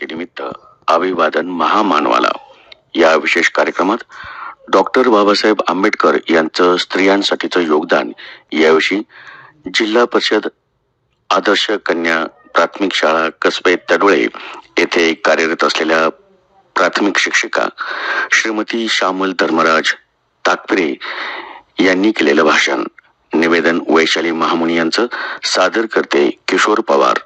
जयंतीनिमित्त अभिवादन महामानवाला या विशेष कार्यक्रमात डॉक्टर बाबासाहेब आंबेडकर यांचं स्त्रियांसाठीचं योगदान याविषयी जिल्हा परिषद आदर्श कन्या प्राथमिक शाळा कसबे तडोळे येथे कार्यरत असलेल्या प्राथमिक शिक्षिका श्रीमती श्यामल धर्मराज ताकपिरे यांनी केलेलं भाषण. निवेदन वैशाली महामुनी यांचं, सादर करते किशोर पवार.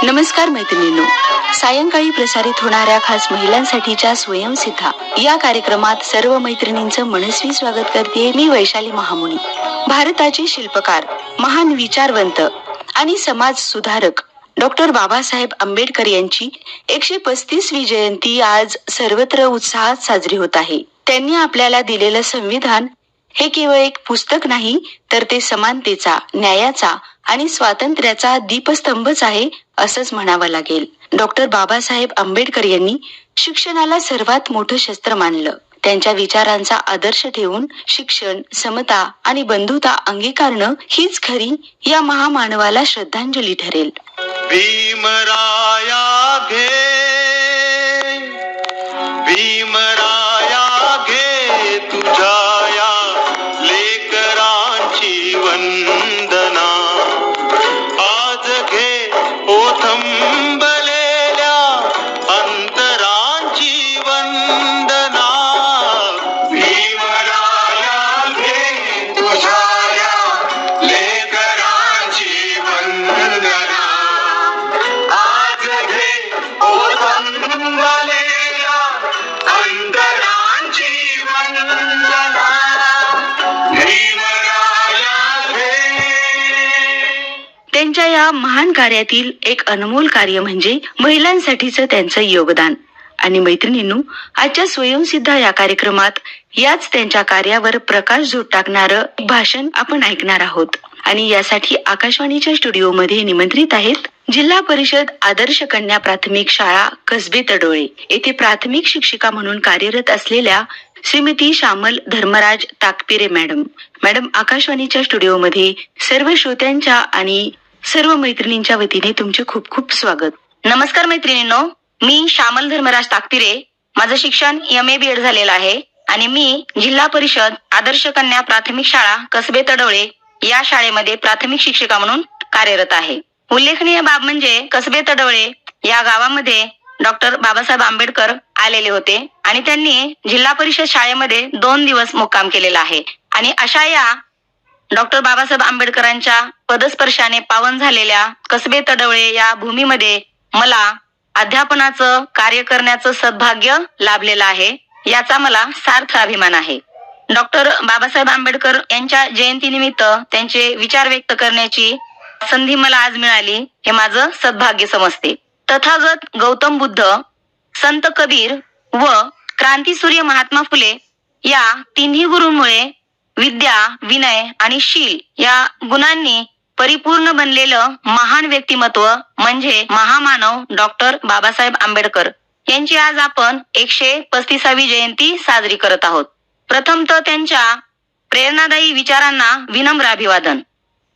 नमस्कार मैत्रिणींनो, सायंकाळी प्रसारित होणाऱ्या खास महिलांसाठीच्या स्वयंसिद्धा या कार्यक्रमात सर्व मैत्रिणींचं मनस्वी स्वागत करते मी वैशाली महामुनी. भारताचे शिल्पकार, महान विचारवंत आणि समाज सुधारक डॉक्टर बाबासाहेब आंबेडकर यांची 135वी जयंती आज सर्वत्र उत्साहात साजरी होत आहे. त्यांनी आपल्याला दिलेलं संविधान हे केवळ एक पुस्तक नाही, तर ते समानतेचा, न्यायाचा आणि स्वातंत्र्याचा दीपस्तंभच आहे असंच म्हणावं लागेल. डॉक्टर बाबासाहेब आंबेडकर यांनी शिक्षणाला सर्वात मोठं शस्त्र मानलं. त्यांच्या विचारांचा आदर्श ठेवून शिक्षण, समता आणि बंधुता अंगीकारणं हीच खरी या महामानवाला श्रद्धांजली ठरेल. भीमराया घे, भीमराया घे तुझ्या या लेकरांची वंदना. आज घे ओथंबलेल्या अंतरांची वंदना. भीमराया घे तुझ्या या लेकरांची वंदना. आज घे ओथंबलेल्या अंतरांची वंदना. भीमराया घे. त्यांच्या या महान कार्यातील एक अनमोल कार्य म्हणजे महिलांसाठीचं त्यांचं योगदान. आणि मैत्रिणींनो, आजच्या स्वयंसिद्धा या कार्यक्रमात याच त्यांच्या कार्यावर प्रकाशझोत टाकणारं भाषण आपण ऐकणार आहोत. आणि यासाठी आकाशवाणीच्या स्टुडिओमध्ये निमंत्रित आहेत जिल्हा परिषद आदर्श कन्या प्राथमिक शाळा कसबे तडोळे येथे प्राथमिक शिक्षिका म्हणून कार्यरत असलेल्या श्रीमती श्यामल धर्मराज ताकपिरे मॅडम. मॅडम, आकाशवाणीच्या स्टुडिओमध्ये सर्व श्रोत्यांच्या आणि सर्व मैत्रिणींच्या वतीने तुमचे खूप खूप स्वागत. नमस्कार मैत्रिणींनो, मी श्यामल धर्मराज ताकपिरे. माझं शिक्षण MA BEd झालेलं आहे आणि मी जिल्हा परिषद आदर्श कन्या प्राथमिक शाळा कसबे तडोळे या शाळेमध्ये प्राथमिक शिक्षिका म्हणून कार्यरत आहे. उल्लेखनीय बाब म्हणजे कसबे तडोळे या गावामध्ये डॉक्टर बाबासाहेब आंबेडकर आलेले होते आणि त्यांनी जिल्हा परिषद शाळेमध्ये 2 दिवस मुक्काम केलेला आहे. आणि अशा या डॉक्टर बाबासाहेब आंबेडकरांच्या पदस्पर्शाने पावन झालेल्या कसबे तडोळे या भूमीमध्ये मला अध्यापनाचं कार्य करण्याचं सद्भाग्य लाभलेलं आहे. याचा मला सार्थ अभिमान आहे. डॉक्टर बाबासाहेब आंबेडकर यांच्या जयंतीनिमित्त त्यांचे विचार व्यक्त करण्याची संधी मला आज मिळाली, हे माझं सद्भाग्य समजते. तथागत गौतम बुद्ध, संत कबीर व क्रांतीसूर्य महात्मा फुले या तिन्ही गुरूंमुळे विद्या, विनय आणि शील या गुणांनी परिपूर्ण बनलेलं महान व्यक्तिमत्व म्हणजे महामानव डॉक्टर बाबासाहेब आंबेडकर यांची आज आपण 135वी जयंती साजरी करत आहोत. प्रथमतः त्यांच्या प्रेरणादायी विचारांना विनम्र अभिवादन.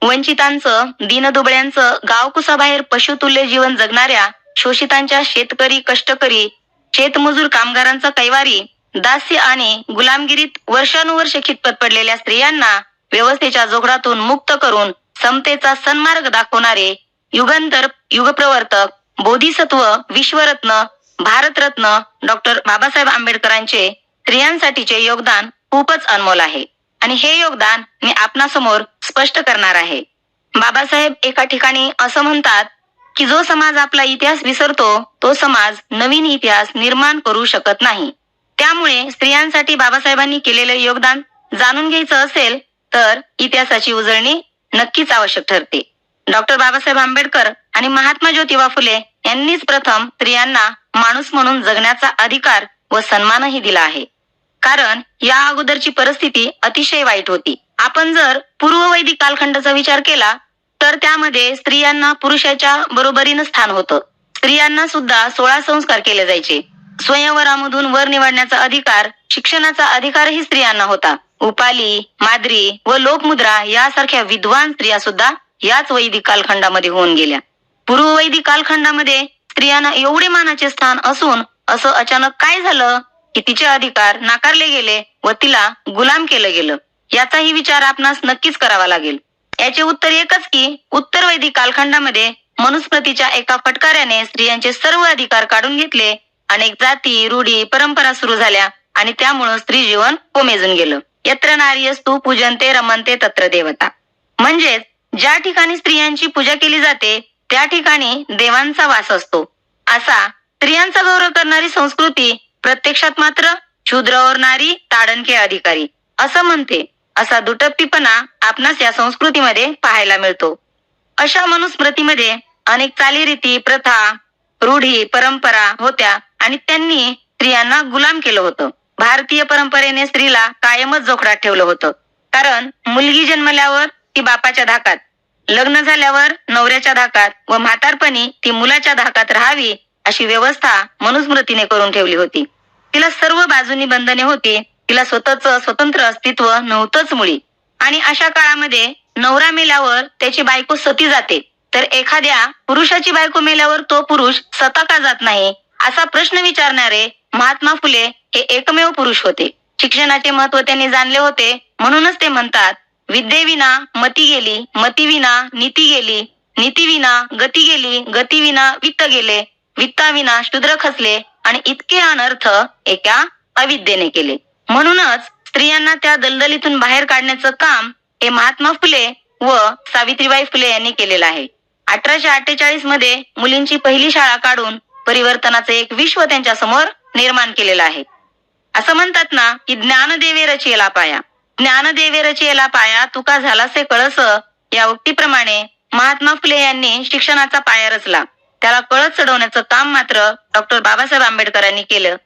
वंचितांचं, दीनदुबळ्यांचं, गावकुसाबाहेर पशुतुल्य जीवन जगणाऱ्या शोषितांच्या शेतकरी, कष्टकरी, शेतमजूर कामगारांचा कैवारी, दास्य आणि गुलामगिरीत वर्षानुवर्ष खितपत पडलेल्या स्त्रियांना व्यवस्थेच्या जोखडातून मुक्त करून समतेचा सन्मार्ग दाखवणारे युगंतर युगप्रवर्तक, बोधिसत्व, विश्वरत्न, भारतरत्न डॉक्टर बाबासाहेब आंबेडकरांचे स्त्रियांसाठीचे योगदान खूपच अनमोल आहे आणि हे योगदान मी आपणासमोर स्पष्ट करणार आहे. बाबासाहेब एका ठिकाणी असं म्हणतात की जो समाज आपला इतिहास विसरतो तो समाज नवीन इतिहास निर्माण करू शकत नाही. त्यामुळे स्त्रियांसाठी बाबासाहेबांनी केलेलं योगदान जाणून घ्यायचं असेल तर इतिहासाची उजळणी नक्कीच आवश्यक ठरते. डॉक्टर बाबासाहेब आंबेडकर आणि महात्मा ज्योतिबा फुले यांनीच प्रथम स्त्रियांना माणूस म्हणून जगण्याचा अधिकार व सन्मानही दिला आहे. कारण या अगोदरची परिस्थिती अतिशय वाईट होती. आपण जर पूर्ववैदिक कालखंडाचा विचार केला तर त्यामध्ये स्त्रियांना पुरुषाच्या बरोबरीनं स्थान होतं. स्त्रियांना सुद्धा 16 संस्कार केले जायचे. स्वयंवरामधून वर निवडण्याचा अधिकार, शिक्षणाचा अधिकारही स्त्रियांना होता. उपाली, माद्री व लोकमुद्रा यासारख्या विद्वान स्त्रिया सुद्धा याच वैदिक कालखंडामध्ये होऊन गेल्या. पूर्ववैदिक कालखंडामध्ये स्त्रियांना एवढे मानाचे स्थान असून असं अचानक काय झालं की तिचे अधिकार नाकारले गेले व तिला गुलाम केलं गेलं? याचाही विचार आपणास नक्कीच करावा लागेल. याचे उत्तर एकच की उत्तर वैदिक कालखंडामध्ये मनुस्मृतीच्या एका फटकाऱ्याने स्त्रियांचे सर्व अधिकार काढून घेतले. अनेक जाती, रूढी, परंपरा सुरू झाल्या आणि त्यामुळं स्त्री जीवन कोमेजून गेलं. यत्र नार्यस्तु पूजन्ते रमन्ते तत्र देवता. म्हणजेच ज्या ठिकाणी स्त्रियांची पूजा केली जाते त्या ठिकाणी देवांचा वास असतो. असा स्त्रियांचा गौरव करणारी संस्कृती प्रत्यक्षात मात्र शूद्रावर नारी ताडणके अधिकारी असं म्हणते. असा दुटप्पीपणा आपणास या संस्कृतीमध्ये पाहायला मिळतो. अशा मनुस्मृतीमध्ये अनेक चालीरीती, प्रथा, रूढी, परंपरा होत्या आणि त्यांनी स्त्रियांना गुलाम केलं होतं. भारतीय परंपरेने स्त्रीला कायमच जोखडात ठेवलं होतं. कारण मुलगी जन्मल्यावर ती बापाच्या धाकात, लग्न झाल्यावर नवऱ्याच्या धाकात व म्हातारपणी ती मुलाच्या धाकात राहावी अशी व्यवस्था मनुस्मृतीने करून ठेवली होती. तिला सर्व बाजूनी बंधने होती. तिला स्वतःचं स्वतंत्र अस्तित्व नव्हतंच मुळी. आणि अशा काळामध्ये नवरा मेल्यावर त्याची बायको सती जाते तर एखाद्या पुरुषाची बायको मेल्यावर तो पुरुष सता का जात नाही असा प्रश्न विचारणारे महात्मा फुले हे एकमेव पुरुष होते. शिक्षणाचे महत्व त्यांनी जाणले होते. म्हणूनच ते म्हणतात, विद्येविना मती गेली, मतीविना नीती गेली, नीतीविना गती गेली, गतीविना वित्त गेले, वित्ताविना शूद्र खचले आणि इतके अनर्थ एका अविद्येने केले. म्हणूनच स्त्रियांना त्या दलदलीतून बाहेर काढण्याचं काम हे महात्मा फुले व सावित्रीबाई फुले यांनी केलेलं आहे. 1848 मध्ये मुलींची पहिली शाळा काढून परिवर्तनाचं एक विश्व त्यांच्या समोर निर्माण केलेलं आहे. असं म्हणतात ना की ज्ञानदेवे रचेला पाया, ज्ञानदेवे रचेला पाया तुका झालासे कळस या उक्तीप्रमाणे महात्मा फुले यांनी शिक्षणाचा पाया रचला. त्याला कळस चढवण्याचं काम मात्र डॉक्टर बाबासाहेब आंबेडकरांनी केलं.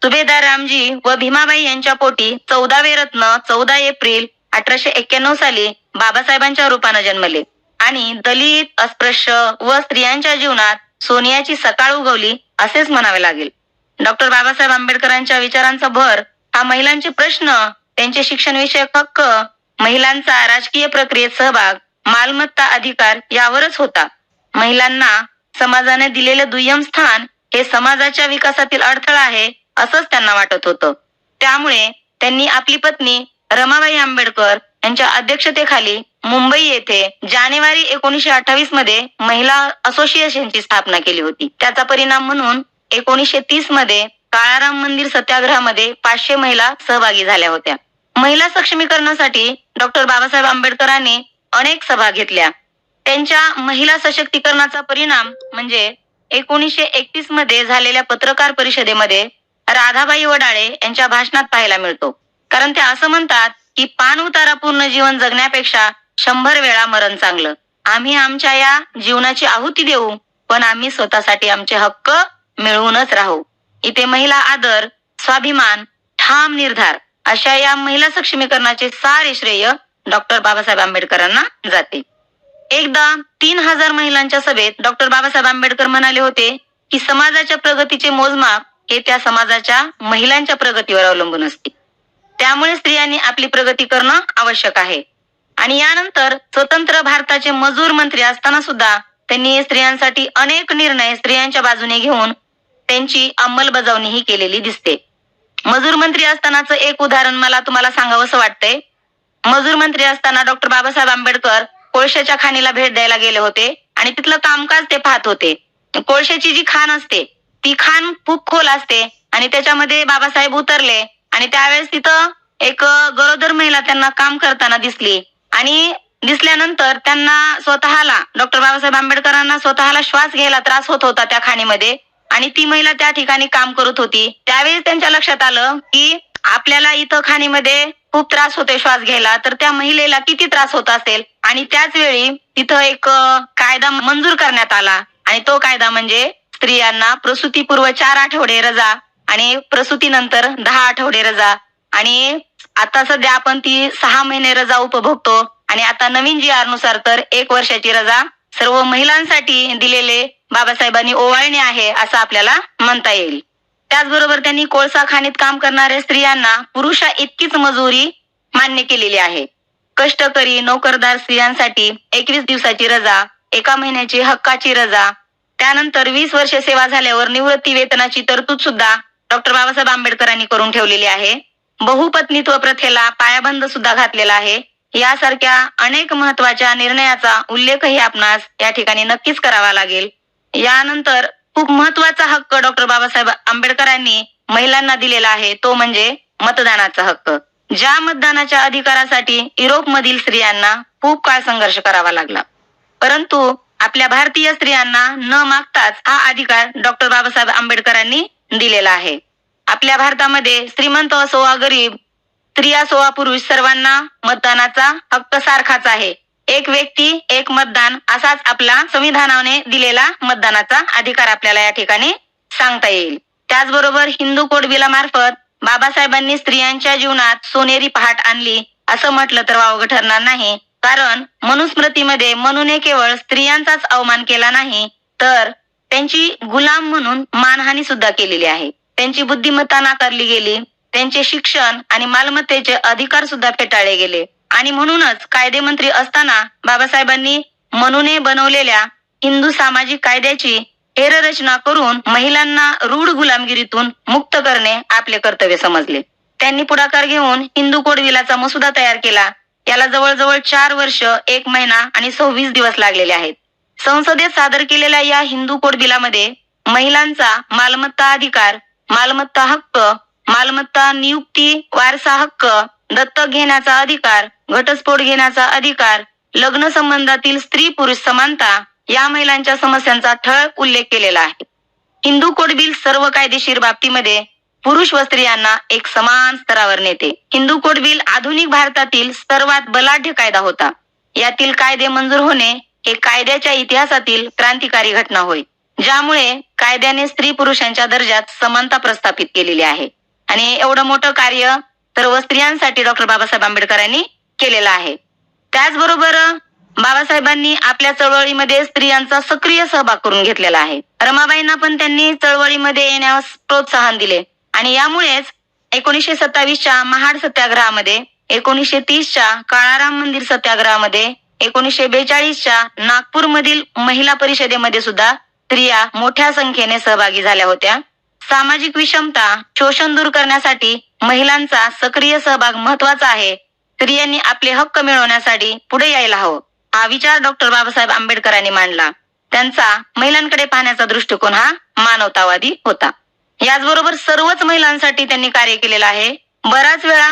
सुभेदार रामजी व भीमाबाई यांच्या पोटी 14वे रत्न 14 एप्रिल 1891 साली बाबासाहेबांच्या रूपानं जन्मले आणि दलित, अस्पृश्य व स्त्रियांच्या जीवनात सोनियाची सकाळ उगवली असेच म्हणावे लागेल. डॉक्टर बाबासाहेब आंबेडकरांच्या विचारांचा भर हा महिलांचे प्रश्न, त्यांचे शिक्षण विषयक हक्क, महिलांचा राजकीय प्रक्रियेत सहभाग, मालमत्ता अधिकार यावरच होता. महिलांना समाजाने दिलेलं दुय्यम स्थान हे समाजाच्या विकासातील अडथळा आहे असंच त्यांना वाटत होतं. त्यामुळे त्यांनी आपली पत्नी रमाबाई आंबेडकर यांच्या अध्यक्षतेखाली मुंबई येथे जानेवारी 1928 मध्ये महिला असोसिएशनची स्थापना केली होती. त्याचा परिणाम म्हणून 1930 मध्ये काळाराम मंदिर सत्याग्रहामध्ये 500 महिला सहभागी झाल्या होत्या. महिला सक्षमीकरणासाठी डॉक्टर बाबासाहेब आंबेडकरांनी अनेक सभा घेतल्या. त्यांच्या महिला सशक्तीकरणाचा परिणाम म्हणजे 1931 मध्ये झालेल्या पत्रकार परिषदेमध्ये राधाबाई वडाळे यांच्या भाषणात पाहायला मिळतो. कारण ते असं म्हणतात की पान उतारा पूर्ण जीवन जगण्यापेक्षा 100 वेळा मरण चांगलं. आम्ही आमच्या या जीवनाची आहुती देऊ पण आम्ही स्वतःसाठी आमचे हक्क मिळवूनच राहू. इथे महिला आदर, स्वाभिमान, ठाम निर्धार अशा या महिला सक्षमीकरणाचे सारे श्रेय डॉक्टर बाबासाहेब आंबेडकरांना जाते. एकदा 3000 महिलांच्या सभेत डॉक्टर बाबासाहेब आंबेडकर म्हणाले होते की समाजाच्या प्रगतीचे मोजमाप हे त्या समाजाच्या महिलांच्या प्रगतीवर अवलंबून असते. त्यामुळे स्त्रियांनी आपली प्रगती करणं आवश्यक आहे. आणि यानंतर स्वतंत्र भारताचे मजूर मंत्री असताना सुद्धा त्यांनी स्त्रियांसाठी अनेक निर्णय स्त्रियांच्या बाजूने घेऊन त्यांची अंमलबजावणीही केलेली दिसते. मजूर मंत्री असतानाचं एक उदाहरण मला तुम्हाला सांगावंसं वाटतंय. मजूर मंत्री असताना डॉक्टर बाबासाहेब आंबेडकर कोळशाच्या खाणीला भेट द्यायला गेले होते आणि तिथलं कामकाज ते पाहत होते. कोळशाची जी खाण असते ती खाण खूप खोल असते आणि त्याच्यामध्ये बाबासाहेब उतरले आणि त्यावेळेस तिथं एक गरोदर महिला त्यांना काम करताना दिसली आणि दिसल्यानंतर त्यांना स्वतःला डॉक्टर बाबासाहेब आंबेडकरांना स्वतःला श्वास घ्यायला त्रास होत होता त्या खाणीमध्ये आणि ती महिला त्या ठिकाणी काम करत होती. त्यावेळेस त्यांच्या लक्षात आलं की आपल्याला इथं खाणीमध्ये खूप त्रास होतोय श्वास घ्यायला तर त्या महिलेला किती त्रास होत असेल. आणि त्याच वेळी तिथं एक कायदा मंजूर करण्यात आला आणि तो कायदा म्हणजे स्त्रियांना प्रसूतीपूर्व 4 आठवडे रजा आणि प्रसूतीनंतर 10 आठवडे रजा आणि आता सध्या आपण ती 6 महिने रजा उपभोगतो आणि आता नवीन GR नुसार तर 1 वर्षाची रजा सर्व महिलांसाठी दिलेले बाबासाहेबांनी ओवाळणी आहे असं आपल्याला म्हणता येईल. त्याचबरोबर त्यांनी कोळसा खाणीत काम करणाऱ्या स्त्रियांना पुरुषा इतकीच मजुरी मान्य केलेली आहे. कष्टकरी नोकरदार स्त्रियांसाठी 21 दिवसाची रजा, 1 महिन्याची हक्काची रजा, त्यानंतर 20 वर्ष सेवा झाल्यावर निवृत्ती वेतनाची तरतूद सुद्धा डॉक्टर बाबासाहेब आंबेडकरांनी करून ठेवलेली आहे. बहुपत्नीत्व प्रथेला पायाबंद सुद्धा घातलेला आहे. यासारख्या अनेक महत्वाच्या निर्णयाचा उल्लेखही आपणास या ठिकाणी नक्कीच करावा लागेल. यानंतर खूप महत्वाचा हक्क डॉक्टर बाबासाहेब आंबेडकरांनी महिलांना दिलेला आहे तो म्हणजे मतदानाचा हक्क. ज्या मतदानाच्या अधिकारासाठी युरोपमधील स्त्रियांना खूप काळ संघर्ष करावा लागला, परंतु आपल्या भारतीय स्त्रियांना न मागताच हा अधिकार डॉक्टर बाबासाहेब आंबेडकरांनी दिलेला आहे. आपल्या भारतामध्ये श्रीमंत असो वा गरीब, स्त्री असो वा पुरुष सर्वांना मतदानाचा हक्क सारखाच आहे. एक व्यक्ती एक मतदान असाच आपला संविधानाने दिलेला मतदानाचा अधिकार आपल्याला या ठिकाणी सांगता येईल. त्याचबरोबर हिंदू कोड बिलामार्फत बाबासाहेबांनी स्त्रियांच्या जीवनात सोनेरी पहाट आणली असं म्हटलं तर वावगं ठरणार नाही. कारण मनुस्मृतीमध्ये मनूने केवळ स्त्रियांचाच अवमान केला नाही तर त्यांची गुलाम म्हणून मानहानी सुद्धा केलेली आहे. त्यांची बुद्धिमत्ता नाकारली गेली, त्यांचे शिक्षण आणि मालमत्तेचे अधिकार सुद्धा फेटाळले गेले आणि म्हणूनच कायदेमंत्री असताना बाबासाहेबांनी मनूने बनवलेल्या हिंदू सामाजिक कायद्याची हेररचना करून महिलांना रूढ गुलामगिरीतून मुक्त करणे आपले कर्तव्य समजले. त्यांनी पुढाकार घेऊन हिंदू कोड बिलाचा मसुदा तयार केला. याला जवळजवळ 4 वर्ष 1 महिना आणि 26 दिवस लागलेले आहेत. संसदेत सादर केलेल्या या हिंदू कोड बिलामध्ये महिलांचा मालमत्ता अधिकार, मालमत्ता हक्क, मालमत्ता नियुक्ती, वारसा हक्क, दत्तक घेण्याचा अधिकार, घटस्फोट घेण्याचा अधिकार, लग्न संबंधातील स्त्री पुरुष समानता या महिलांच्या समस्यांचा ठळक उल्लेख केलेला आहे. हिंदू कोड बिल सर्व कायदेशीर बाबतीमध्ये पुरुष व स्त्रियांना एक समान स्तरावर नेते. हिंदू कोड बिल आधुनिक भारतातील सर्वात बलाढ्य कायदा होता. यातील कायदे मंजूर होणे हे कायद्याच्या इतिहासातील क्रांतिकारी घटना होय, ज्यामुळे कायद्याने स्त्री पुरुषांच्या दर्जात समानता प्रस्थापित केलेली आहे. आणि एवढं मोठं कार्य सर्व स्त्रियांसाठी डॉक्टर बाबासाहेब आंबेडकरांनी केलेलं आहे. त्याचबरोबर बाबासाहेबांनी आपल्या चळवळीमध्ये स्त्रियांचा सक्रिय सहभाग करून घेतलेला आहे. रमाबाईंना पण त्यांनी चळवळीमध्ये येण्यास प्रोत्साहन दिले आणि यामुळेच 1927च्या महाड सत्याग्रहामध्ये, 1930च्या काळाराम मंदिर सत्याग्रहामध्ये, 1942च्या नागपूरमधील महिला परिषदेमध्ये सुद्धा स्त्रिया मोठ्या संख्येने सहभागी झाल्या होत्या. सामाजिक विषमता, शोषण दूर करण्यासाठी महिलांचा सक्रिय सहभाग महत्वाचा आहे. स्त्रियांनी आपले हक्क मिळवण्यासाठी पुढे यायला हवं हा विचार डॉक्टर बाबासाहेब आंबेडकरांनी मांडला. त्यांचा महिलांकडे पाहण्याचा दृष्टिकोन हा मानवतावादी होता. याचबरोबर सर्वच महिलांसाठी त्यांनी कार्य केलेलं आहे. बराच वेळा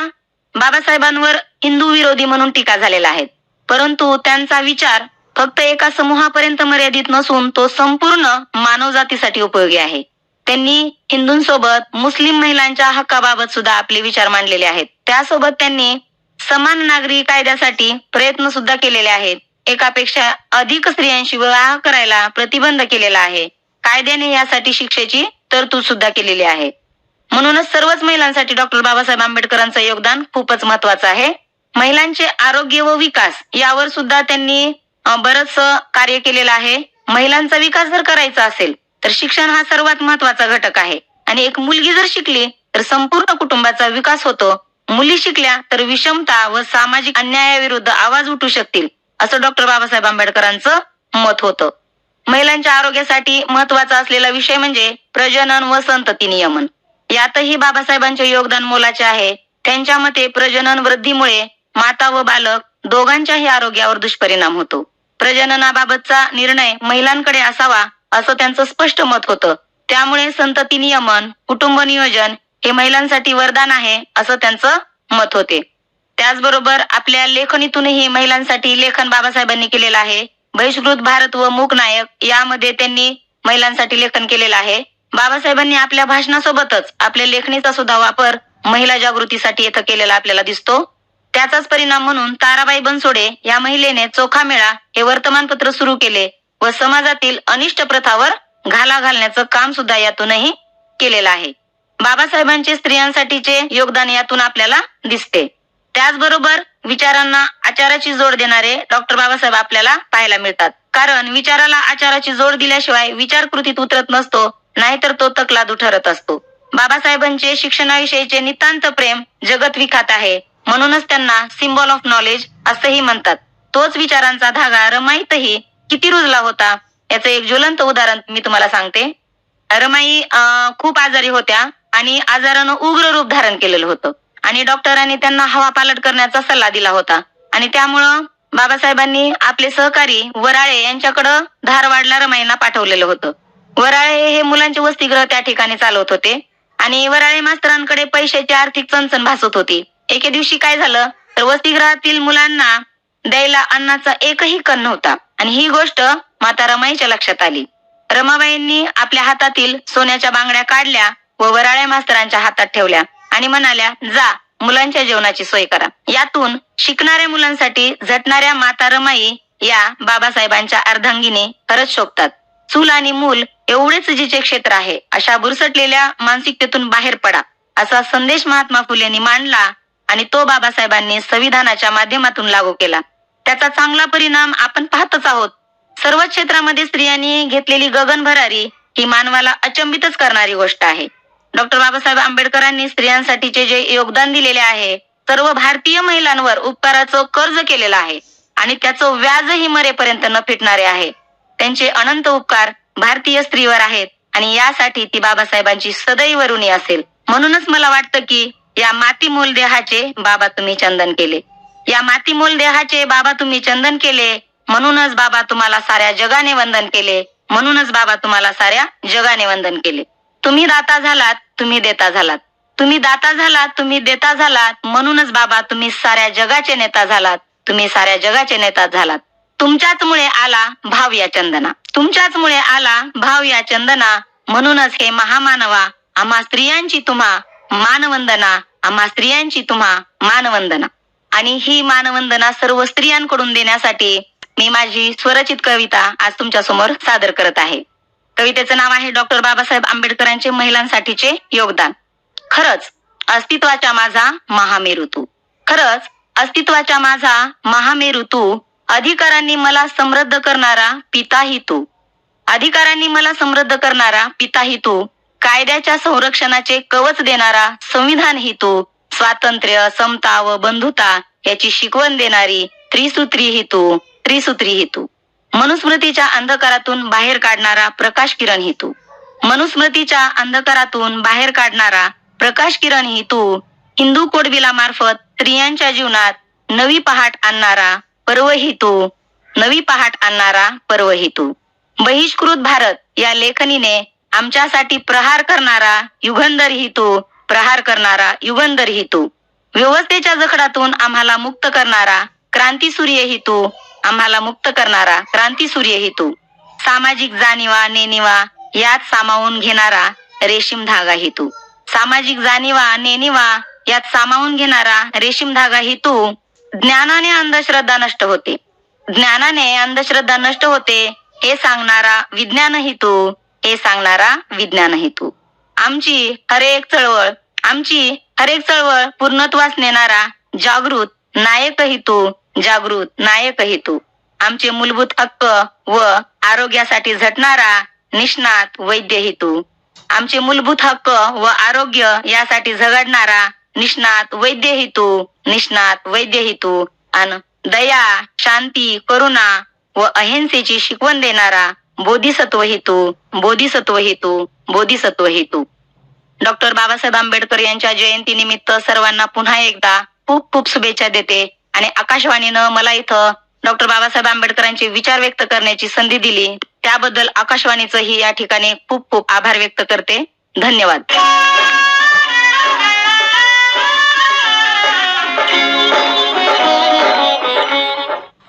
बाबासाहेबांवर हिंदू विरोधी म्हणून टीका झालेल्या आहेत, परंतु त्यांचा विचार फक्त एका समूहापर्यंत मर्यादित नसून तो संपूर्ण मानवजातीसाठी उपयोगी आहे. त्यांनी हिंदूंसोबत मुस्लिम महिलांच्या हक्काबाबत सुद्धा आपले विचार मांडलेले आहेत. त्यासोबत त्यांनी समान नागरी कायद्यासाठी प्रयत्न सुद्धा केलेले आहेत. एकापेक्षा अधिक स्त्रियांशी विवाह करायला प्रतिबंध केलेला आहे. कायद्याने यासाठी शिक्षेची तरतूद सुद्धा केलेली आहे. म्हणूनच सर्वच महिलांसाठी डॉक्टर बाबासाहेब आंबेडकरांचं योगदान खूपच महत्वाचं आहे. महिलांचे आरोग्य व विकास यावर सुद्धा त्यांनी बरंच कार्य केलेलं आहे. महिलांचा विकास जर करायचा असेल तर शिक्षण हा सर्वात महत्वाचा घटक आहे आणि एक मुलगी जर शिकली तर संपूर्ण कुटुंबाचा विकास होतो. मुली शिकल्या तर विषमता व सामाजिक अन्यायाविरुद्ध आवाज उठू शकतील असं डॉक्टर बाबासाहेब आंबेडकरांचं मत होतं. महिलांच्या आरोग्यासाठी महत्वाचा असलेला विषय म्हणजे प्रजनन व संतती नियमन. यातही बाबासाहेबांचे योगदान मोलाचे आहे. त्यांच्या मते प्रजनन वृद्धीमुळे माता व बालक दोघांच्याही आरोग्यावर दुष्परिणाम होतो. प्रजननाबाबतचा निर्णय महिलांकडे असावा असं त्यांचं स्पष्ट मत होतं. त्यामुळे संतती नियमन, कुटुंब नियोजन हे महिलांसाठी वरदान आहे असं त्यांचं मत होते. त्याचबरोबर आपल्या लेखणीतूनही महिलांसाठी लेखन बाबासाहेबांनी केलेलं आहे. बहिष्कृत भारत व मूक नायक यामध्ये त्यांनी महिलांसाठी लेखन केलेलं आहे. बाबासाहेबांनी आपल्या भाषणासोबतच आपल्या लेखणीचा सुद्धा वापर महिला जागृतीसाठी इथं केलेला आपल्याला दिसतो. त्याचाच परिणाम म्हणून ताराबाई बनसोडे या महिलेने चोखा मेळा हे वर्तमानपत्र सुरू केले व समाजातील अनिष्ट प्रथावर घाला घालण्याचं काम सुद्धा यातूनही केलेलं आहे. बाबासाहेबांचे स्त्रियांसाठीचे योगदान यातून आपल्याला दिसते. त्याचबरोबर विचारांना आचाराची जोड देणारे डॉक्टर बाबासाहेब आपल्याला पाहायला मिळतात. कारण विचाराला आचाराची जोड दिल्याशिवाय विचार कृतीत उतरत नसतो, नाहीतर तो तकलादू ठरत असतो. बाबासाहेबांचे शिक्षणाविषयीचे नितांत प्रेम जगत विख्यात आहे, म्हणूनच त्यांना सिम्बॉल ऑफ नॉलेज असंही म्हणतात. तोच विचारांचा धागा रमाईतही किती रुजला होता याचं एक ज्वलंत उदाहरण मी तुम्हाला सांगते. रमाई खूप आजारी होत्या आणि आजारानं उग्र रूप धारण केलेलं होतं आणि डॉक्टरांनी त्यांना हवापालट करण्याचा सल्ला दिला होता आणि त्यामुळं बाबासाहेबांनी आपले सहकारी वराळे यांच्याकडं धारवाडला रमाईंना पाठवलेलं होतं. वराळे हे मुलांचे वसतिगृह त्या ठिकाणी चालवत होते आणि वराळे मास्तरांकडे पैशाची आर्थिक चणचण भासत होती. एके दिवशी काय झालं तर वसतिगृहातील मुलांना द्यायला अन्नाचा एकही कण नव्हता आणि ही गोष्ट माता रमाईच्या लक्षात आली. रमाबाईंनी आपल्या हातातील सोन्याच्या बांगड्या काढल्या व वराळे मास्तरांच्या हातात ठेवल्या आणि म्हणाल्या, जा मुलांच्या जेवणाची सोय करा. यातून शिकणाऱ्या मुलांसाठी झटणाऱ्या माता रमाई या बाबासाहेबांच्या अर्धांगिनी खरंच शोभतात. चूल आणि मूल एवढेच जिचे क्षेत्र आहे अशा बुरसटलेल्या मानसिकतेतून बाहेर पडा असा संदेश महात्मा फुलेंनी मांडला आणि तो बाबासाहेबांनी संविधानाच्या माध्यमातून लागू केला. त्याचा चांगला परिणाम आपण पाहतच आहोत. सर्व क्षेत्रामध्ये स्त्रियांनी घेतलेली गगनभरारी ही मानवाला अचंबितच करणारी गोष्ट आहे. डॉक्टर बाबासाहेब आंबेडकरांनी स्त्रियांसाठीचे जे योगदान दिलेले आहे सर्व भारतीय महिलांवर उपकाराचं कर्ज केलेलं आहे आणि त्याचं व्याजही मरेपर्यंत न फिटणारे आहे. त्यांचे अनंत उपकार भारतीय स्त्रीवर आहेत आणि यासाठी ती बाबासाहेबांची सदैव ऋणी असेल. म्हणूनच मला वाटतं की या मातीमोल देहाचे बाबा तुम्ही चंदन केले, या मातीमोल देहाचे बाबा तुम्ही चंदन केले, म्हणूनच बाबा तुम्हाला साऱ्या जगाने वंदन केले, म्हणूनच बाबा तुम्हाला साऱ्या जगाने वंदन केले. तुम्ही दाता झालात, तुम्ही देता झालात, तुम्ही दाता झालात, तुम्ही देता झालात, म्हणूनच बाबा तुम्ही साऱ्या जगाचे नेता झालात, तुम्ही साऱ्या जगाचे नेता झालात. तुमच्याच मुळे आला भाव या चंदना, तुमच्याच मुळे आला भाव या चंदना, म्हणूनच हे महामानवा आम्हा स्त्रियांची तुम्हा मानवंदना, आम्हा स्त्रियांची तुम्हा मानवंदना. आणि ही मानवंदना सर्व स्त्रियांकडून देण्यासाठी मी माझी स्वरचित कविता आज तुमच्या समोर सादर करत आहे. कवितेचं नाव आहे डॉक्टर बाबासाहेब आंबेडकरांचे महिलांसाठीचे योगदान. खरंच अस्तित्वाच्या माझा महामेरू तू, खरंच अस्तित्वाच्या माझा महामेरू तू, अधिकारांनी मला समृद्ध करणारा पिताही तू, अधिकारांनी मला समृद्ध करणारा पिताही तू, कायद्याच्या संरक्षणाचे कवच देणारा संविधानही तू, स्वातंत्र्य समता व बंधुता याची शिकवण देणारी त्रिसूत्रीही तू, त्रिसूत्रीही तू, मनुस्मृतीच्या अंधकारातून बाहेर काढणारा प्रकाश किरणही तू, मनुस्मृतीच्या अंधकारातून बाहेर काढणारा प्रकाश किरणही तू, हिंदू कोडबिलामार्फत स्त्रियांच्या जीवनात नवी पहाट आणणारा पर्वही तू, नवी पहाट आणणारा पर्वही तू, बहिष्कृत भारत या लेखनीने आमच्यासाठी प्रहार करणारा युगंधरही तू, प्रहार करणारा युगंधरही तू, व्यवस्थेच्या जखडातून आम्हाला मुक्त करणारा क्रांतीसूर्यही तू, आम्हाला मुक्त करणारा क्रांतीसूर्यही तू, सामाजिक जाणीवा नेणिवा यात सामावून घेणारा रेशीम धागाही तू, सामाजिक जाणीवा नेणिवा यात सामावून घेणारा रेशीम धागाही तू, ज्ञानाने अंधश्रद्धा नष्ट होते, ज्ञानाने अंधश्रद्धा नष्ट होते हे सांगणारा विज्ञानही तू, हे सांगणारा विज्ञानही तू, आमची हरेक चळवळ, आमची हरेक चळवळ पूर्णत्वास नेणारा जागृत नायकही तू, जागृत नायकही तू, आमचे मूलभूत हक्क व आरोग्यासाठी झटणारा निष्णात वैद्यही तू, आमचे मूलभूत हक्क व आरोग्य यासाठी झगडणारा निष्णात वैद्यही तू, निष्णात वैद्यही तू, आणि दया शांती करुणा व अहिंसेची शिकवण देणारा बोधिसत्वही तू, बोधिसत्वही तू, बोधिसत्वही तू. डॉक्टर बाबासाहेब आंबेडकर यांच्या जयंतीनिमित्त सर्वांना पुन्हा एकदा खूप खूप शुभेच्छा देते आणि आकाशवाणीनं मला इथं डॉक्टर बाबासाहेब आंबेडकरांचे विचार व्यक्त करण्याची संधी दिली त्याबद्दल आकाशवाणीचंही या ठिकाणी खूप खूप आभार व्यक्त करते. धन्यवाद.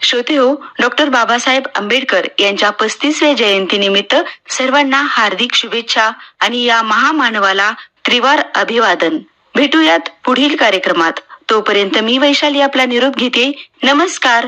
श्रोते हो, डॉक्टर बाबासाहेब आंबेडकर यांच्या 35व्या जयंतीनिमित्त सर्वांना हार्दिक शुभेच्छा आणि या महामानवाला त्रिवार अभिवादन. भेटूयात पुढील कार्यक्रमात. तोपर्यंत मी वैशाली आपला निरोप घेते. नमस्कार.